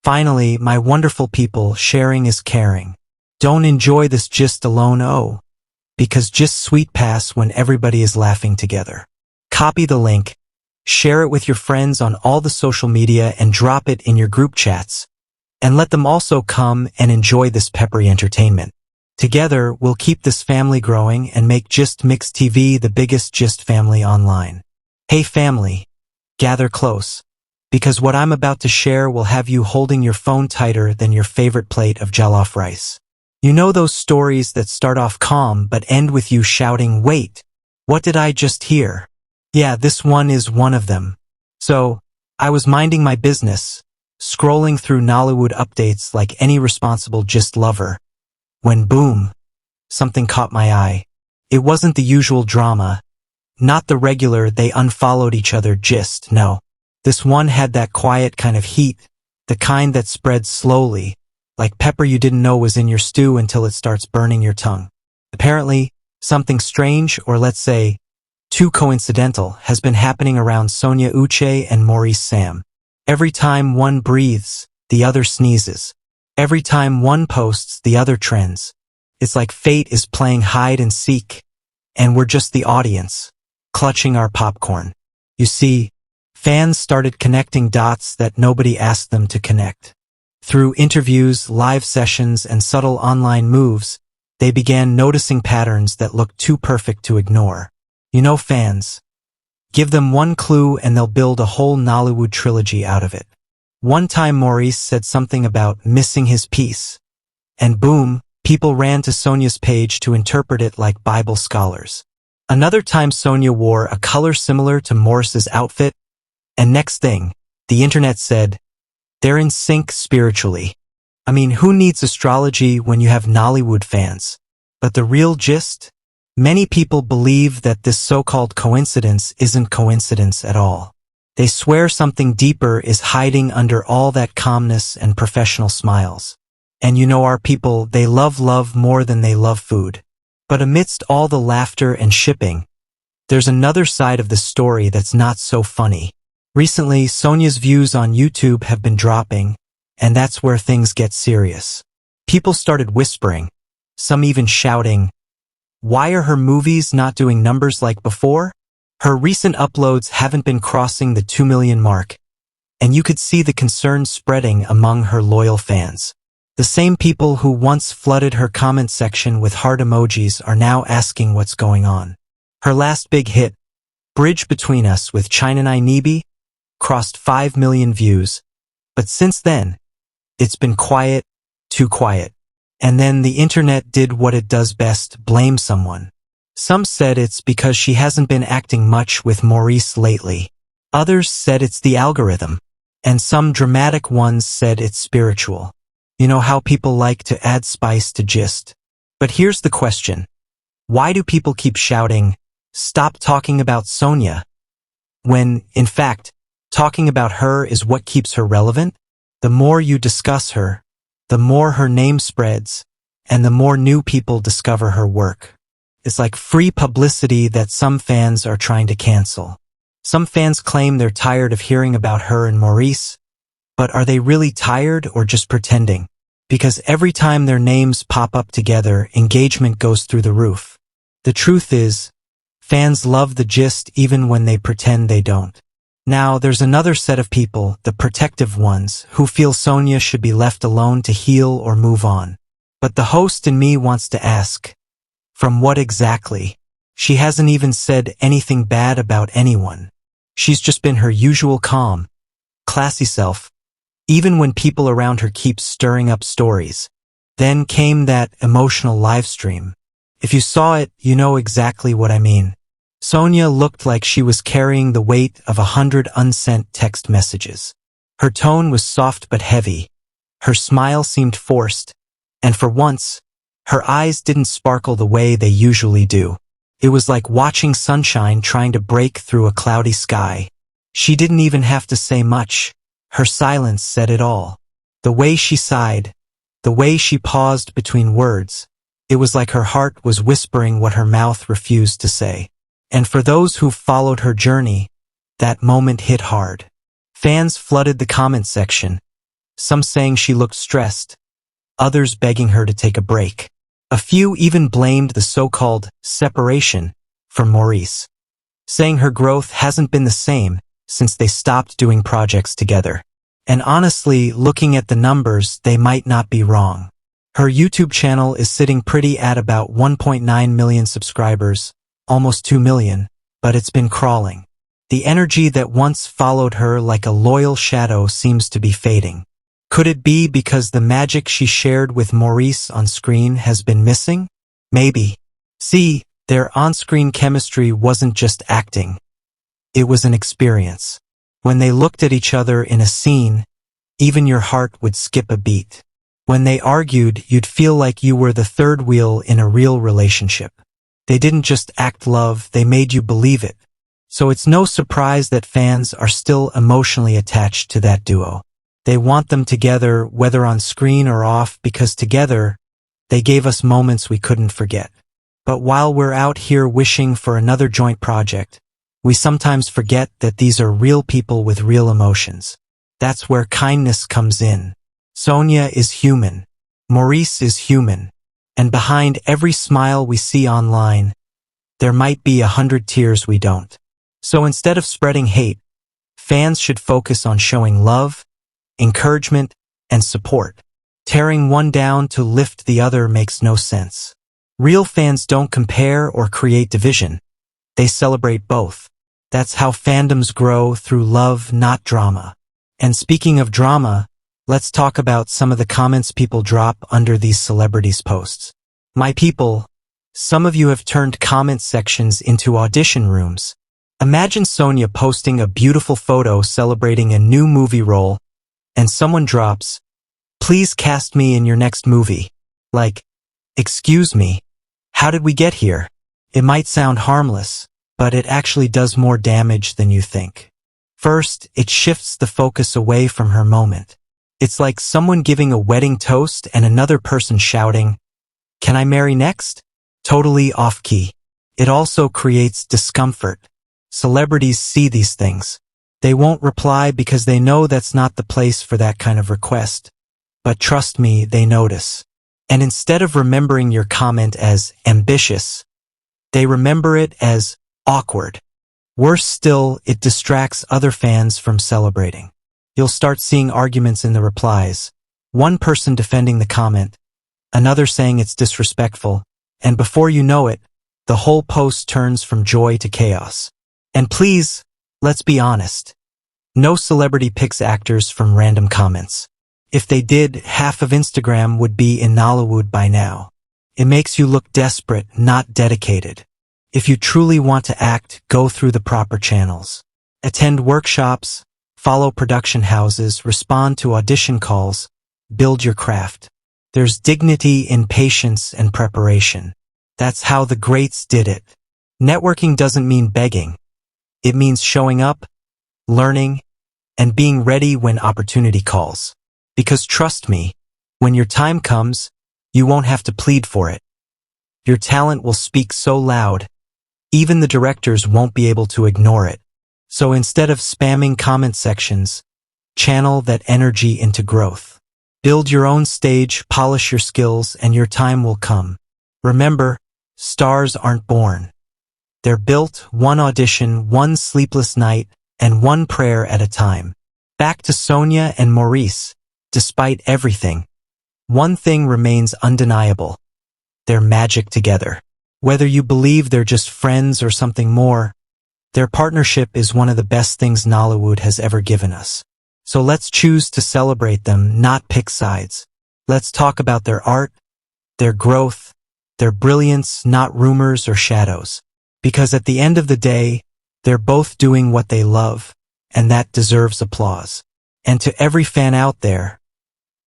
Finally, my wonderful people, sharing is caring. Don't enjoy this gist alone, oh, because gist sweet pass when everybody is laughing together. Copy the link, share it with your friends on all the social media and drop it in your group chats. And let them also come and enjoy this peppery entertainment. Together, we'll keep this family growing and make Gist Mix TV the biggest gist family online. Hey family, gather close, because what I'm about to share will have you holding your phone tighter than your favorite plate of jollof rice. You know those stories that start off calm but end with you shouting, "Wait, what did I just hear?" Yeah, this one is one of them. So, I was minding my business, scrolling through Nollywood updates like any responsible gist lover, when boom, something caught my eye. It wasn't the usual drama, not the regular they unfollowed each other gist, no. This one had that quiet kind of heat, the kind that spreads slowly, like pepper you didn't know was in your stew until it starts burning your tongue. Apparently, something strange, or let's say, too coincidental, has been happening around Sonia Uche and Maurice Sam. Every time one breathes, the other sneezes. Every time one posts, the other trends. It's like fate is playing hide and seek, and we're just the audience, clutching our popcorn. You see, fans started connecting dots that nobody asked them to connect. Through interviews, live sessions, and subtle online moves, they began noticing patterns that looked too perfect to ignore. You know fans, give them one clue and they'll build a whole Nollywood trilogy out of it. One time Maurice said something about missing his piece, and boom, people ran to Sonia's page to interpret it like Bible scholars. Another time Sonia wore a color similar to Maurice's outfit, and next thing, the internet said, they're in sync spiritually. I mean, who needs astrology when you have Nollywood fans? But the real gist? Many people believe that this so-called coincidence isn't coincidence at all. They swear something deeper is hiding under all that calmness and professional smiles. And you know our people, they love love more than they love food. But amidst all the laughter and shipping, there's another side of the story that's not so funny. Recently, Sonia's views on YouTube have been dropping, and that's where things get serious. People started whispering, some even shouting, why are her movies not doing numbers like before? Her recent uploads haven't been crossing the 2 million mark, and you could see the concern spreading among her loyal fans. The same people who once flooded her comment section with heart emojis are now asking what's going on. Her last big hit, Bridge Between Us with China Nibi, crossed 5 million views, but since then, it's been quiet, too quiet. And then the internet did what it does best, blame someone. Some said it's because she hasn't been acting much with Maurice lately. Others said it's the algorithm. And some dramatic ones said it's spiritual. You know how people like to add spice to gist. But here's the question. Why do people keep shouting, stop talking about Sonia? When, in fact, talking about her is what keeps her relevant? The more you discuss her, the more her name spreads, and the more new people discover her work. It's like free publicity that some fans are trying to cancel. Some fans claim they're tired of hearing about her and Maurice, but are they really tired or just pretending? Because every time their names pop up together, engagement goes through the roof. The truth is, fans love the gist even when they pretend they don't. Now, there's another set of people, the protective ones, who feel Sonia should be left alone to heal or move on. But the host in me wants to ask, from what exactly? She hasn't even said anything bad about anyone. She's just been her usual calm, classy self, even when people around her keep stirring up stories. Then came that emotional live stream. If you saw it, you know exactly what I mean. Sonia looked like she was carrying the weight of 100 unsent text messages. Her tone was soft but heavy. Her smile seemed forced, and for once, her eyes didn't sparkle the way they usually do. It was like watching sunshine trying to break through a cloudy sky. She didn't even have to say much. Her silence said it all. The way she sighed, the way she paused between words, it was like her heart was whispering what her mouth refused to say. And for those who followed her journey, that moment hit hard. Fans flooded the comment section, some saying she looked stressed, others begging her to take a break. A few even blamed the so-called separation from Maurice, saying her growth hasn't been the same since they stopped doing projects together. And honestly, looking at the numbers, they might not be wrong. Her YouTube channel is sitting pretty at about 1.9 million subscribers, almost 2 million, but it's been crawling. The energy that once followed her like a loyal shadow seems to be fading. Could it be because the magic she shared with Maurice on screen has been missing? Maybe. See, their on-screen chemistry wasn't just acting. It was an experience. When they looked at each other in a scene, even your heart would skip a beat. When they argued, you'd feel like you were the third wheel in a real relationship. They didn't just act love, they made you believe it. So it's no surprise that fans are still emotionally attached to that duo. They want them together, whether on screen or off, because together, they gave us moments we couldn't forget. But while we're out here wishing for another joint project, we sometimes forget that these are real people with real emotions. That's where kindness comes in. Sonia is human. Maurice is human. And behind every smile we see online, there might be 100 tears we don't. So instead of spreading hate, fans should focus on showing love, encouragement, and support. Tearing one down to lift the other makes no sense. Real fans don't compare or create division. They celebrate both. That's how fandoms grow, through love, not drama. And speaking of drama, let's talk about some of the comments people drop under these celebrities' posts. My people, some of you have turned comment sections into audition rooms. Imagine Sonia posting a beautiful photo celebrating a new movie role, and someone drops, "Please cast me in your next movie." Like, excuse me, how did we get here? It might sound harmless, but it actually does more damage than you think. First, it shifts the focus away from her moment. It's like someone giving a wedding toast and another person shouting, "Can I marry next?" Totally off-key. It also creates discomfort. Celebrities see these things. They won't reply because they know that's not the place for that kind of request. But trust me, they notice. And instead of remembering your comment as ambitious, they remember it as awkward. Worse still, it distracts other fans from celebrating. You'll start seeing arguments in the replies. One person defending the comment, another saying it's disrespectful, and before you know it, the whole post turns from joy to chaos. And please, let's be honest. No celebrity picks actors from random comments. If they did, half of Instagram would be in Nollywood by now. It makes you look desperate, not dedicated. If you truly want to act, go through the proper channels. Attend workshops, follow production houses, respond to audition calls, build your craft. There's dignity in patience and preparation. That's how the greats did it. Networking doesn't mean begging. It means showing up, learning, and being ready when opportunity calls. Because trust me, when your time comes, you won't have to plead for it. Your talent will speak so loud, even the directors won't be able to ignore it. So instead of spamming comment sections, channel that energy into growth. Build your own stage, polish your skills, and your time will come. Remember, stars aren't born. They're built, one audition, one sleepless night, and one prayer at a time. Back to Sonia and Maurice. Despite everything, one thing remains undeniable. They're magic together. Whether you believe they're just friends or something more, their partnership is one of the best things Nollywood has ever given us. So let's choose to celebrate them, not pick sides. Let's talk about their art, their growth, their brilliance, not rumors or shadows. Because at the end of the day, they're both doing what they love, and that deserves applause. And to every fan out there,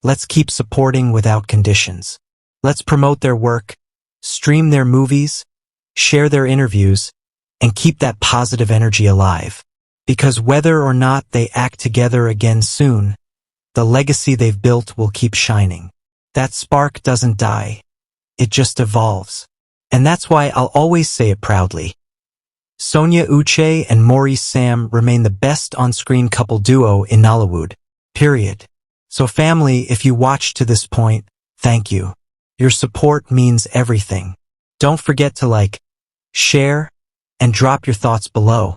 let's keep supporting without conditions. Let's promote their work, stream their movies, share their interviews, and keep that positive energy alive. Because whether or not they act together again soon, the legacy they've built will keep shining. That spark doesn't die. It just evolves. And that's why I'll always say it proudly. Sonia Uche and Maurice Sam remain the best on-screen couple duo in Nollywood. Period. So family, if you watched to this point, thank you. Your support means everything. Don't forget to like, share, and drop your thoughts below.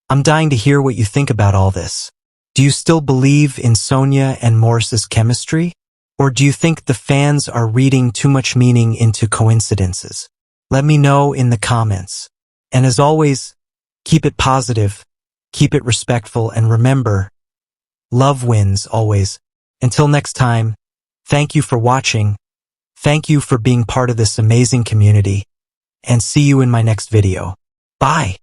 I'm dying to hear what you think about all this. Do you still believe in Sonia and Maurice's chemistry? Or do you think the fans are reading too much meaning into coincidences? Let me know in the comments. And as always, keep it positive, keep it respectful, and remember, love wins always. Until next time, thank you for watching, thank you for being part of this amazing community, and see you in my next video. Bye!